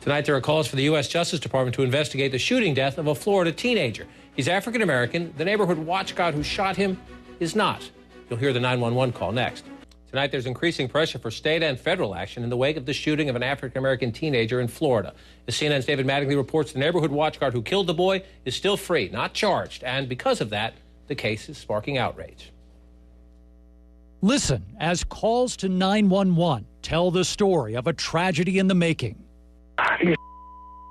Tonight, there are calls for the U.S. Justice Department to investigate the shooting death of a Florida teenager. He's African-American. The neighborhood watch guard who shot him is not. You'll hear the 911 call next. Tonight, there's increasing pressure for state and federal action in the wake of the shooting of an African-American teenager in Florida. As CNN's David Mattingly reports, the neighborhood watch guard who killed the boy is still free, not charged, and because of that, the case is sparking outrage. Listen as calls to 911 tell the story of a tragedy in the making.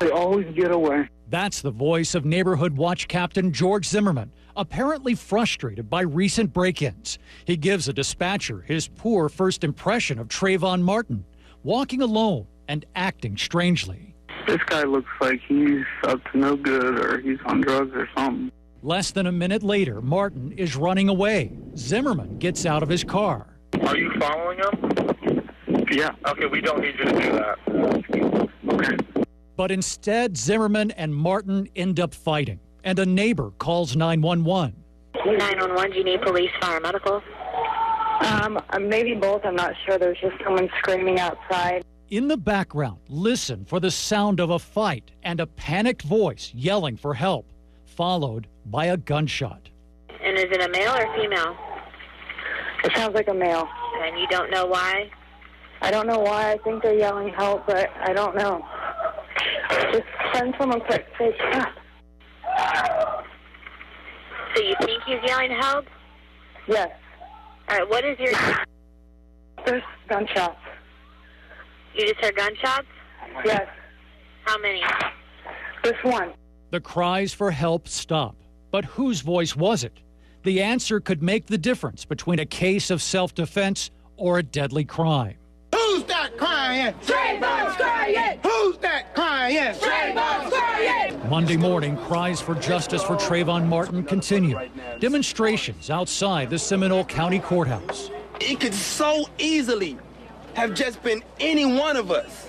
They always get away. That's the voice of neighborhood watch captain George Zimmerman, apparently frustrated by recent break-ins. He gives a dispatcher his poor first impression of Trayvon Martin, walking alone and acting strangely. This guy looks like he's up to no good or he's on drugs or something. Less than a minute later, Martin is running away. Zimmerman gets out of his car. Are you following him? Yeah. Okay, we don't need you to do that. Okay. But instead, Zimmerman and Martin end up fighting, and a neighbor calls 911. 911, do you need police, fire, medical? Maybe both. I'm not sure. There's just someone screaming outside. In the background, listen for the sound of a fight and a panicked voice yelling for help, followed by a gunshot. And is it a male or female? It sounds like a male. And you don't know why? I don't know why. I think they're yelling help, but I don't know. Just send someone quick. Say stop. So you think he's yelling help? Yes. All right, what is your... There's gunshots. You just heard gunshots? Yes. How many? This one. The cries for help stop. But whose voice was it? The answer could make the difference between a case of self-defense or a deadly crime. Who's that crying? Trayvon's crying! Who's that crying? Trayvon's crying! Monday morning, cries for justice for Trayvon Martin continue. Demonstrations outside the Seminole County Courthouse. It could so easily have just been any one of us.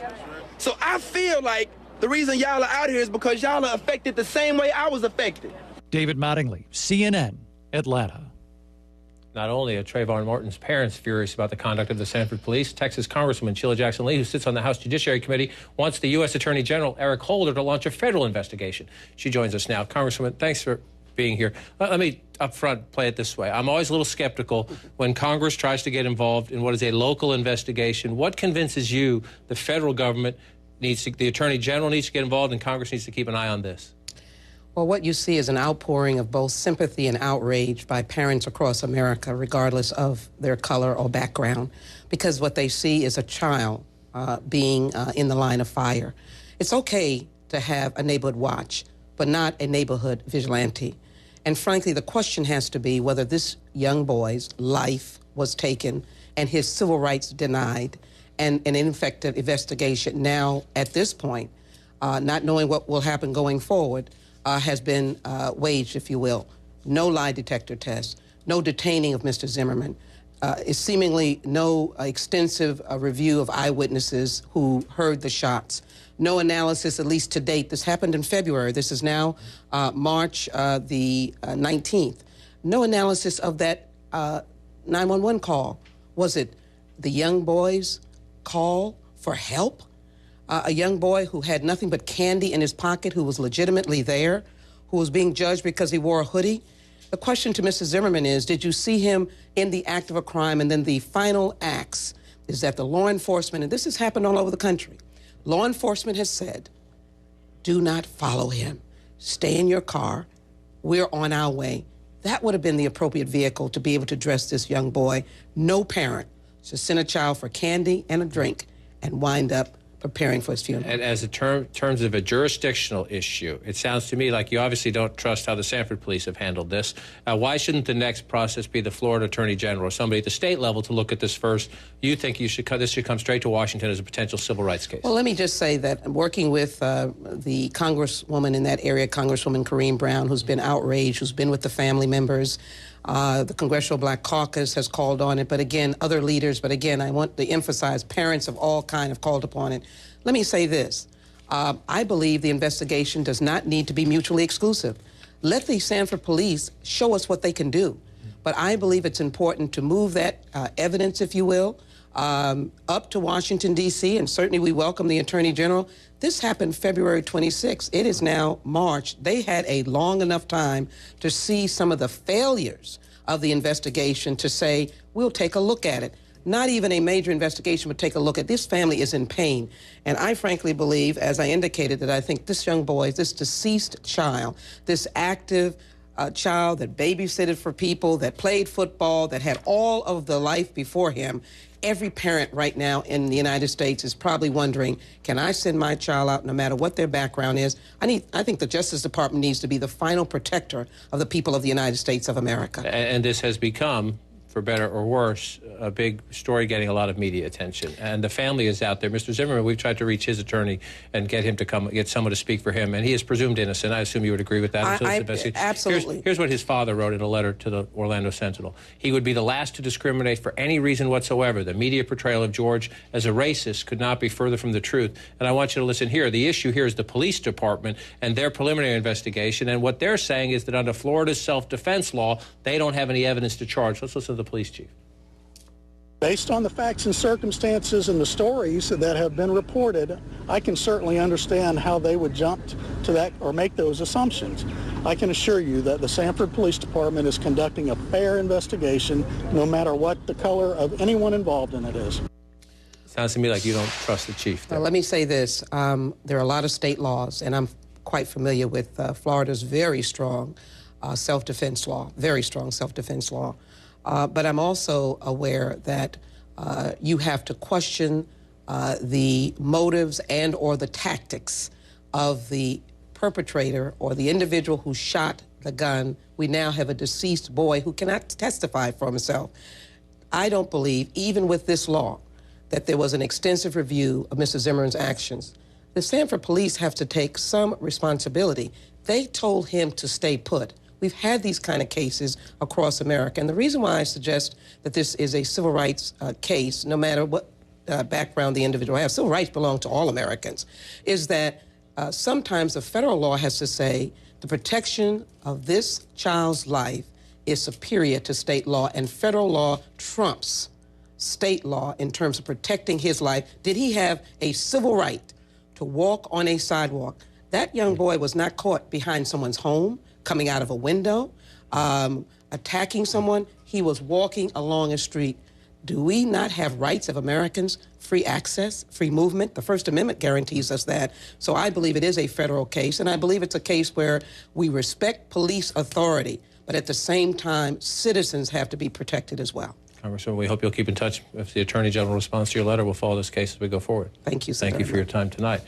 So I feel like the reason y'all are out here is because y'all are affected the same way I was affected. David Mattingly, CNN, Atlanta. Not only are Trayvon Martin's parents furious about the conduct of the Sanford police, Texas Congresswoman Sheila Jackson Lee, who sits on the House Judiciary Committee, wants the U.S. Attorney General Eric Holder to launch a federal investigation. She joins us now. Congresswoman, thanks for being here. Let me up front play it this way. I'm always a little skeptical when Congress tries to get involved in what is a local investigation. What convinces you the federal government needs to, the Attorney General needs to get involved and Congress needs to keep an eye on this? Well, what you see is an outpouring of both sympathy and outrage by parents across America, regardless of their color or background, because what they see is a child being in the line of fire. It's okay to have a neighborhood watch, but not a neighborhood vigilante. And frankly, the question has to be whether this young boy's life was taken and his civil rights denied, and an ineffective investigation now, at this point, not knowing what will happen going forward, has been waged, if you will. No lie detector test, no detaining of Mr. Zimmerman, seemingly no extensive review of eyewitnesses who heard the shots, no analysis, at least to date. This happened in February. This is now March the 19th. No analysis of that 911 call. Was it the young boy's call for help? A young boy who had nothing but candy in his pocket, who was legitimately there, who was being judged because he wore a hoodie. The question to Mr. Zimmerman is, did you see him in the act of a crime? And then the final acts is that the law enforcement, and this has happened all over the country, law enforcement has said, do not follow him. Stay in your car. We're on our way. That would have been the appropriate vehicle to be able to address this young boy. No parent should send a child for candy and a drink and wind up preparing for his funeral. And as in terms of a jurisdictional issue, it sounds to me like you obviously don't trust how the Sanford police have handled this. Why shouldn't the next process be the Florida Attorney General or somebody at the state level to look at this first? You think this should come straight to Washington as a potential civil rights case? Well, let me just say that I'm working with the congresswoman in that area, Congresswoman Kareem Brown, who's been outraged, who's been with the family members. The Congressional Black Caucus has called on it, but again, other leaders, but again, I want to emphasize parents of all kinds have called upon it. Let me say this. I believe the investigation does not need to be mutually exclusive. Let the Sanford police show us what they can do. But I believe it's important to move that evidence, if you will, up to Washington, D.C., and certainly we welcome the Attorney General. This happened February 26th. It is now March. They had a long enough time to see some of the failures of the investigation to say, we'll take a look at it. Not even a major investigation would take a look at this. Family is in pain. And I frankly believe, as I indicated, that I think this young boy, this deceased child, this active child that babysitted for people, that played football, that had all of the life before him, every parent right now in the United States is probably wondering, can I send my child out no matter what their background is? I think the Justice Department needs to be the final protector of the people of the United States of America. And this has become, for better or worse, a big story getting a lot of media attention. And the family is out there. Mr. Zimmerman, we've tried to reach his attorney and get him to come, get someone to speak for him, and he is presumed innocent. I assume you would agree with that. Absolutely. Here's what his father wrote in a letter to the Orlando Sentinel. He would be the last to discriminate for any reason whatsoever. The media portrayal of George as a racist could not be further from the truth. And I want you to listen here. The issue here is the police department and their preliminary investigation. And what they're saying is that under Florida's self-defense law, they don't have any evidence to charge. Let's listen to the police chief. Based on the facts and circumstances and the stories that have been reported, I can certainly understand how they would jump to that or make those assumptions. I can assure you that the Sanford Police Department is conducting a fair investigation, no matter what the color of anyone involved in it is. Sounds to me like you don't trust the chief there. Let me say this. There are a lot of state laws, and I'm quite familiar with Florida's very strong self-defense law, very strong self-defense law. But I'm also aware that you have to question the motives and or the tactics of the perpetrator or the individual who shot the gun. We now have a deceased boy who cannot testify for himself. I don't believe, even with this law, that there was an extensive review of Mr. Zimmerman's actions. The Sanford police have to take some responsibility. They told him to stay put. We've had these kind of cases across America. And the reason why I suggest that this is a civil rights case, no matter what background the individual has, civil rights belong to all Americans, is that sometimes the federal law has to say the protection of this child's life is superior to state law, and federal law trumps state law in terms of protecting his life. Did he have a civil right to walk on a sidewalk? That young boy was not caught behind someone's home, coming out of a window, attacking someone. He was walking along a street. Do we not have rights of Americans? Free access, free movement? The First Amendment guarantees us that. So I believe it is a federal case, and I believe it's a case where we respect police authority, but at the same time, citizens have to be protected as well. Congressman, we hope you'll keep in touch. If the Attorney General responds to your letter, we'll follow this case as we go forward. Thank you, sir. Thank you for your time tonight.